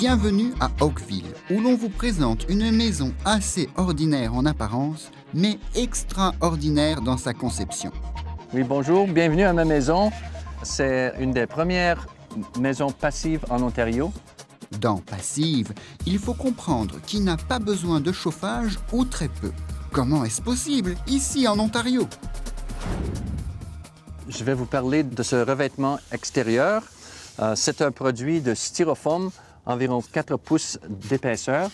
Bienvenue à Oakville, où l'on vous présente une maison assez ordinaire en apparence, mais extraordinaire dans sa conception. Oui, bonjour, bienvenue à ma maison. C'est une des premières maisons passives en Ontario. Dans Passive, il faut comprendre qu'il n'a pas besoin de chauffage ou très peu. Comment est-ce possible, ici en Ontario? Je vais vous parler de ce revêtement extérieur. C'est un produit de styrofoam, environ 4 pouces d'épaisseur.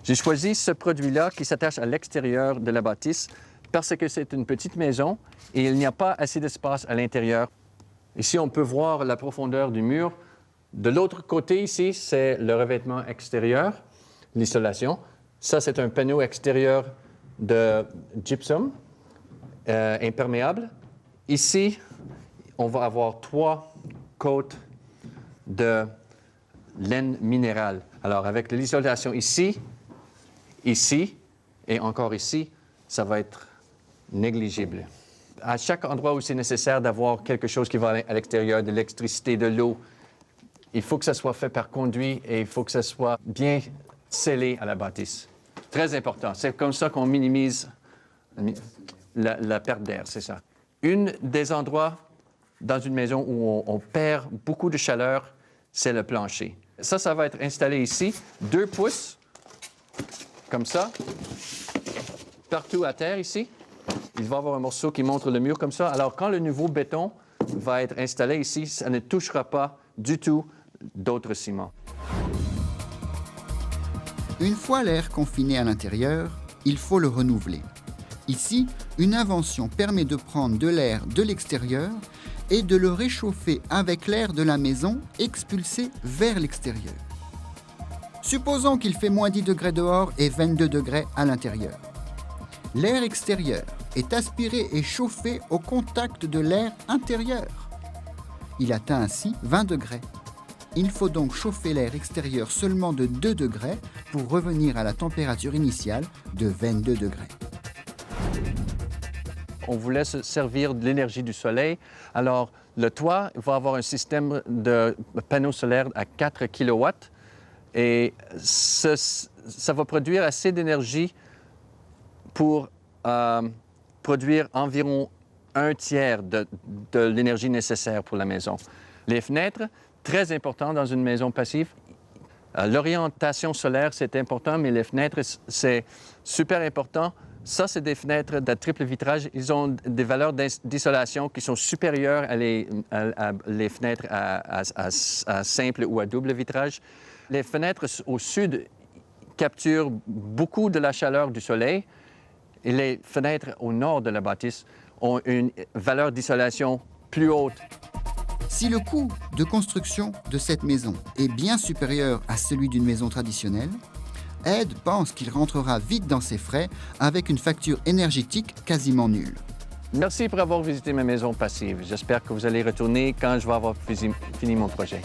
J'ai choisi ce produit-là qui s'attache à l'extérieur de la bâtisse parce que c'est une petite maison et il n'y a pas assez d'espace à l'intérieur. Ici, on peut voir la profondeur du mur. De l'autre côté, ici, c'est le revêtement extérieur, l'isolation. Ça, c'est un panneau extérieur de gypsum imperméable. Ici, on va avoir 3 côtes de laine minérale. Alors, avec l'isolation ici, ici et encore ici, ça va être négligible. À chaque endroit où c'est nécessaire d'avoir quelque chose qui va à l'extérieur, de l'électricité, de l'eau, il faut que ça soit fait par conduit et il faut que ça soit bien scellé à la bâtisse. Très important. C'est comme ça qu'on minimise la perte d'air, c'est ça. Un des endroits dans une maison où on perd beaucoup de chaleur, c'est le plancher. Ça va être installé ici, 2 pouces, comme ça, partout à terre ici. Il va y avoir un morceau qui montre le mur comme ça. Alors, quand le nouveau béton va être installé ici, ça ne touchera pas du tout d'autres ciments. Une fois l'air confiné à l'intérieur, il faut le renouveler. Ici, une invention permet de prendre de l'air de l'extérieur et de le réchauffer avec l'air de la maison expulsé vers l'extérieur. Supposons qu'il fait moins 10 degrés dehors et 22 degrés à l'intérieur. L'air extérieur est aspiré et chauffé au contact de l'air intérieur. Il atteint ainsi 20 degrés. Il faut donc chauffer l'air extérieur seulement de 2 degrés pour revenir à la température initiale de 22 degrés. On voulait se servir de l'énergie du soleil. Alors, le toit va avoir un système de panneaux solaires à 4 kW et ça va produire assez d'énergie pour produire environ 1/3 de l'énergie nécessaire pour la maison. Les fenêtres, très important dans une maison passive. L'orientation solaire, c'est important, mais les fenêtres, c'est super important. Ça, c'est des fenêtres de triple vitrage. Ils ont des valeurs d'isolation qui sont supérieures à les fenêtres à simple ou à double vitrage. Les fenêtres au sud capturent beaucoup de la chaleur du soleil et les fenêtres au nord de la bâtisse ont une valeur d'isolation plus haute. Si le coût de construction de cette maison est bien supérieur à celui d'une maison traditionnelle, Ed pense qu'il rentrera vite dans ses frais avec une facture énergétique quasiment nulle. Merci pour avoir visité ma maison passive. J'espère que vous allez retourner quand je vais avoir fini mon projet.